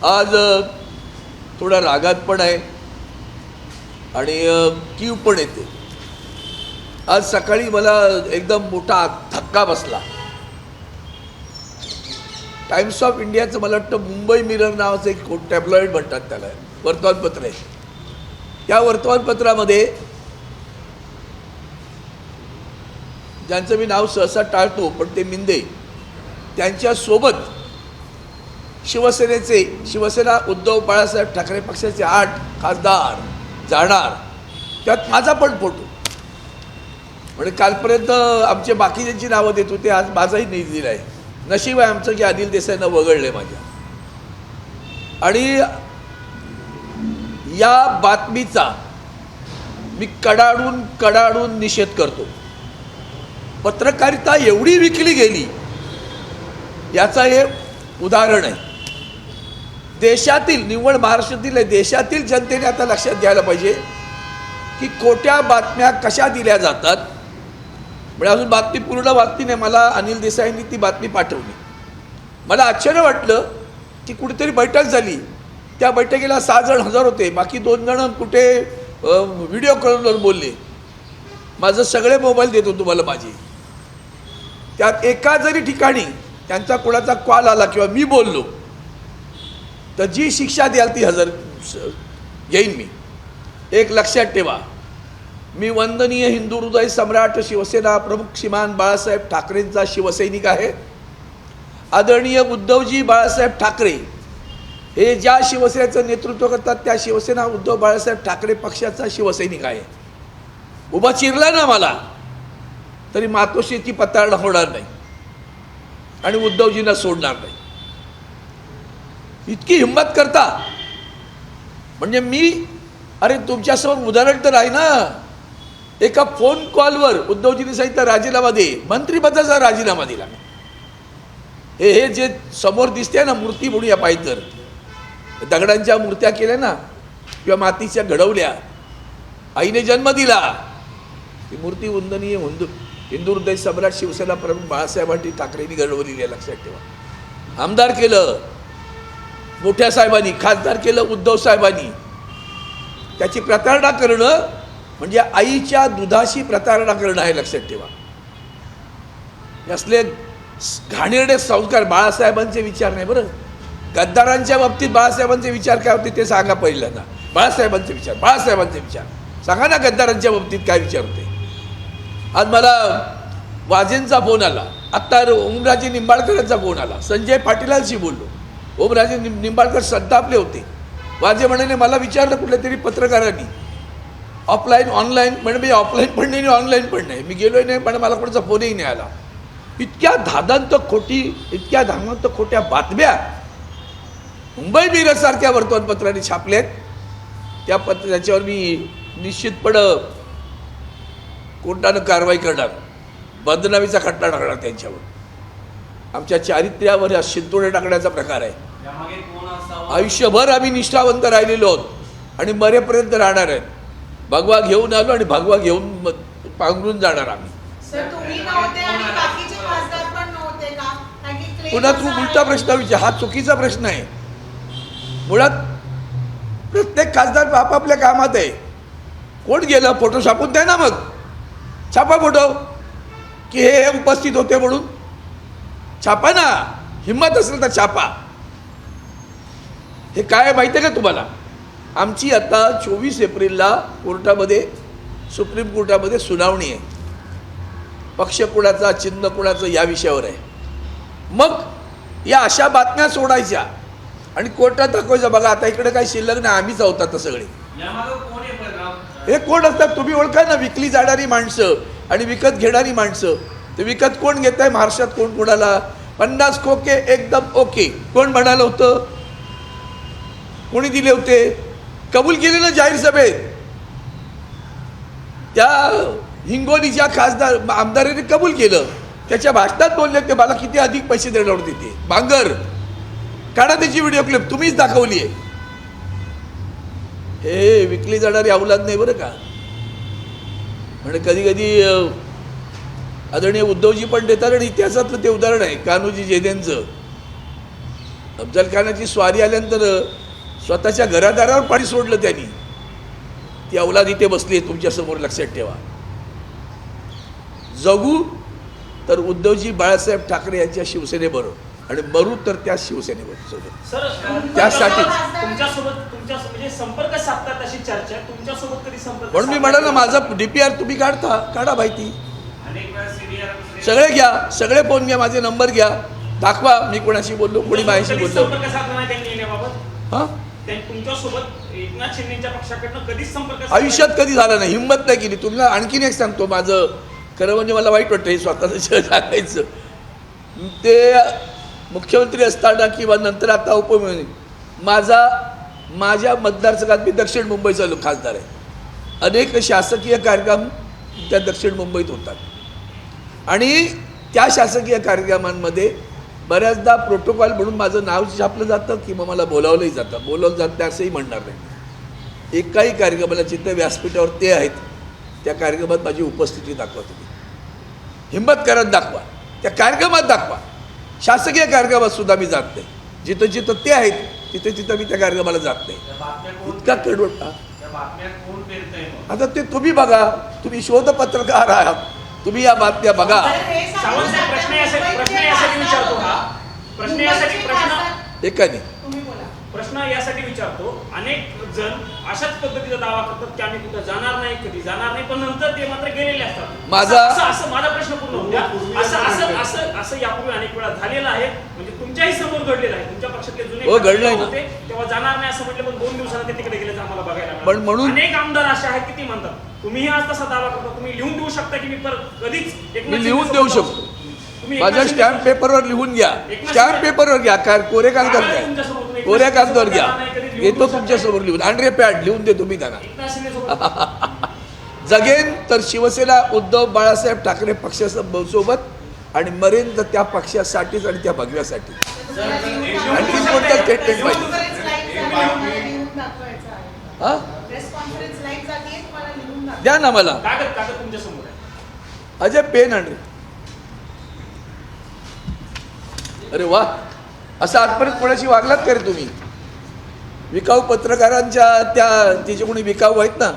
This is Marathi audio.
आज थोडा रागात पण आहे आणि कीव पण येते. आज सकाळी मला एकदम मोठा धक्का बसला. टाइम्स ऑफ इंडियाचं मला वाटतं मुंबई मिरर नावाचं एक टॅब्लॉइड म्हणतात त्याला, वर्तमानपत्र आहे. त्या वर्तमानपत्रामध्ये ज्यांचं मी नाव सहसा टाळतो पण ते मिंदे, त्यांच्यासोबत शिवसेना उद्धव बाळासाहेब ठाकरे पक्षाचे 8 खासदार जाणार. त्यात माझा पण फोटो. म्हणजे कालपर्यंत आमचे बाकीच्यांची नावं देत होते, आज माझाही नाही दिला आहे. नशीब आहे आमचं की अनिल देसाईंना वगळले माझ्या. आणि या बातमीचा मी कडाडून निषेध करतो. पत्रकारिता एवढी विकली गेली याचा हे उदाहरण आहे. देशातील, निव्वळ महाराष्ट्रातील देशातील जनतेने आता लक्षात घ्यायला पाहिजे की खोट्या बातम्या कशा दिल्या जातात. म्हणजे अजून बातमी पूर्ण बातमी नाही, मला अनिल देसाईंनी ती बातमी पाठवली. मला आश्चर्य वाटलं की कुठेतरी बैठक झाली, त्या बैठकीला 6 जण हजर होते, बाकी 2 जण कुठे व्हिडिओ कॉलवर बोलले. माझं सगळे मोबाईल देतो तुम्हाला माझे. त्यात एका जरी ठिकाणी त्यांचा कोणाचा कॉल आला किंवा मी बोललो तर जी शिक्षा द्याल ती हजर घेईन मी. एक लक्षात ठेवा, मी वंदनीय हिंदू हृदय सम्राट शिवसेना प्रमुख श्रीमान बाळासाहेब ठाकरेंचा शिवसैनिक आहे. आदरणीय उद्धवजी बाळासाहेब ठाकरे हे ज्या शिवसेनेचं नेतृत्व करतात त्या शिवसेना उद्धव बाळासाहेब ठाकरे पक्षाचा शिवसैनिक आहे. उभा चिरला ना मला तरी मातोश्रीची पताळणा होणार नाही आणि उद्धवजींना सोडणार नाही. इतकी हिंमत करता म्हणजे मी, अरे तुमच्यासमोर उदाहरण तर आहे ना. एका फोन कॉलवर उद्धवजींनी सांगितलं राजीनामा दे, मंत्रिपदाचा राजीनामा दिला. हे जे समोर दिसते ना मूर्ती म्हणूया पाहिजे तर दगडांच्या मूर्त्या केल्या ना किंवा मातीच्या घडवल्या, आईने जन्म दिला. ही मूर्ती वंदनीय हिंदू हृदय सम्राट शिवसेना प्रमुख बाळासाहेब ठाकरेंनी घडवलेली आहे, लक्षात ठेवा. आमदार केलं मोठ्या साहेबांनी, खासदार केलं उद्धव साहेबांनी. त्याची प्रतारणा करणं म्हणजे आईच्या दुधाशी प्रतारणा करणं आहे, लक्षात ठेवा. असले घाणेरडे संस्कार बाळासाहेबांचे विचार नाही. बरं, गद्दारांच्या बाबतीत बाळासाहेबांचे विचार काय होते ते सांगा पहिल्यांदा. बाळासाहेबांचे विचार सांगा ना. गद्दारांच्या बाबतीत काय विचार होते. आज मला वाजेंचा फोन आला, आत्ता ओमराजे निंबाळकरांचा फोन आला. संजय पाटीलांशी बोललो. ओमराजे निंबाळकर संतापले होते. वाजे म्हणाले मला विचारलं कुठल्या तरी पत्रकारांनी ऑफलाईन ऑनलाईन, म्हणजे मी ऑफलाईन पण नाही ऑनलाईन पण नाही, मी गेलोय नाही, पण मला कोणाचा फोनही नाही आला. इतक्या धादांत खोट्या बातम्या मुंबई मिररसारख्या वर्तमानपत्रांनी छापल्यात. त्याच्यावर मी निश्चितपणे कोर्टानं कारवाई करणार, बदनामीचा खटला टाकणार त्यांच्यावर. आमच्या चारित्र्यावर शिंतोडे टाकण्याचा प्रकार आहे. आयुष्यभर आम्ही निष्ठावंत राहिलेलो आहोत आणि मरेपर्यंत राहणार आहेत. भगवा घेऊन आलो आणि भगवा घेऊन पांघरून जाणार आम्ही. पुन्हा तू उलटा प्रश्न विचार, हा चुकीचा प्रश्न आहे. मुळात प्रत्येक खासदार आपापल्या कामात आहे. कोण गेलं फोटो छापून द्या ना, मग छापा फोटो की हे उपस्थित होते म्हणून छापा ना. हिंमत असेल तर छापा. हे काय माहिती आहे का तुम्हाला, आमची आता 24 एप्रिलला कोर्टामध्ये, सुप्रीम कोर्टामध्ये सुनावणी आहे. पक्ष कुणाचा, चिन्ह कुणाचं या विषयावर आहे. मग या अशा बातम्या सोडायच्या आणि कोर्टात दाखवायचं बघा आता इकडे काही शिल्लक नाही, आम्हीच आहोत आता सगळे. हे कोण असतात तुम्ही ओळखा ना. विकली जाणारी माणसं आणि विकत घेणारी माणसं. ते विकत कोण घेत आहे महाराष्ट्रात, कोण कोणाला 50 खोके एकदम ओके कोण म्हणालं होतं, कोणी दिले होते, कबूल केले ना जाहीर सभेत. त्या हिंगोलीच्या खासदार आमदारांनी कबूल केलं. त्याच्या भाषणात बोलले ते मला किती अधिक पैसे देणार होते ते. बांगर काढा त्याची व्हिडिओ क्लिप, तुम्हीच दाखवली आहे. हे विकली जाणारी अवलाद नाही बरं का. म्हणजे कधी कधी आदरणीय उद्धवजी पण देतात आणि इतिहासातलं ते उदाहरण आहे कान्होजी जेदेंचं. अफजल खानाची स्वारी आल्यानंतर स्वतःच्या घरादारावर पाणी सोडलं त्यांनी. ती अवलाद इथे बसली आहे तुमच्यासमोर, लक्षात ठेवा. जगू तर उद्धवजी बाळासाहेब ठाकरे यांच्या शिवसेनेबरोबर आणि मरू तर त्या शिवसेनेसोबत. त्यासाठी म्हणजे संपर्क साधतात अशी चर्चा तुमच्यासोबत कधी संपर्क. म्हणून मी म्हणाल ना, माझा DPR तुम्ही काढा माहिती. सगळे घ्या, सगळे फोन घ्या, माझे नंबर घ्या, दाखवा मी कोणाशी बोललो, कोणी माझ्याशी बोललो. हां, तुमच्यासोबत एकनाथ शिंदेच्या पक्षाकडनं कधीच संपर्क आयुष्यात कधी झाला नाही, हिंमत नाही केली. तुम्हाला आणखीन एक सांगतो, माझं खरं म्हणजे मला वाईट वाटतं हे स्वतःचं शहर सांगायचं. ते मुख्यमंत्री असताना किंवा नंतर आता उपमुख्यमंत्री, माझ्या मतदारसंघात मी दक्षिण मुंबईचा खासदार आहे. अनेक शासकीय कार्यक्रम त्या दक्षिण मुंबईत होतात आणि त्या शासकीय कार्यक्रमांमध्ये बऱ्याचदा प्रोटोकॉल म्हणून माझं नाव छापलं जातं किंवा मला बोलावलंही जातं. बोलावलं जात नाही असंही म्हणणार नाही. एकाही कार्यक्रमाला जिथे व्यासपीठावर ते आहेत त्या कार्यक्रमात माझी उपस्थिती दाखवा. तुम्ही हिंमत करत दाखवा, त्या कार्यक्रमात दाखवा. शासकीय कार्यक्रमात सुद्धा मी जात नाही. जिथं जिथं ते आहेत तिथं मी त्या कार्यक्रमाला जात नाही. इतका कडवट. आता ते तुम्ही बघा, तुम्ही शोध पत्रकार आहात, तुम्ही या बातम्या बघा. प्रश्न यासाठी विचारतो, अनेक जण अशाच पद्धतीचा दावा करतात की आम्ही कुठं जाणार नाही, कधी जाणार नाही, पण नंतर ते मात्र गेलेले असतात. माझा प्रश्न पूर्ण होऊ द्या. असं यापूर्वी अनेक वेळा झालेलं आहे, म्हणजे तुमच्याही समोर घडलेलं आहे. तुमच्या पक्षातले जुने होते तेव्हा जाणार नाही असं म्हटलं, पण 2 दिवसांना ते तिकडे गेले आम्हाला बघायला. पण म्हणून अनेक आमदार असे आहेत की ते म्हणतात, तुम्हीही आज तसा दावा करता, तुम्ही लिहून देऊ शकता की मी कधीच मी लिहून देऊ शकतो. माझ्या स्टॅम्प पेपरवर लिहून घ्या, स्टॅम्प पेपरवर घ्या, कोऱ्या कागदावर घ्या, कोऱ्या कागदावर घ्या, येतो तुमच्यासमोर लिहून. अँड्रे पॅड लिहून देतो मी त्यांना. जगेन तर शिवसेना उद्धव बाळासाहेब ठाकरे पक्षासोबत आणि मरेन तर त्या पक्षासाठीच आणि त्या भगव्यासाठी. आणखी कोणतं स्टेटमेंट पाहिजे? हां, द्या ना मला. अजय पेन आणले. अरे वा, असं आजपर्यंत कोणाशी वागलात का रे तुम्ही? विकाऊ पत्रकारांच्या तिचे कोणी विकाऊ आहेत ना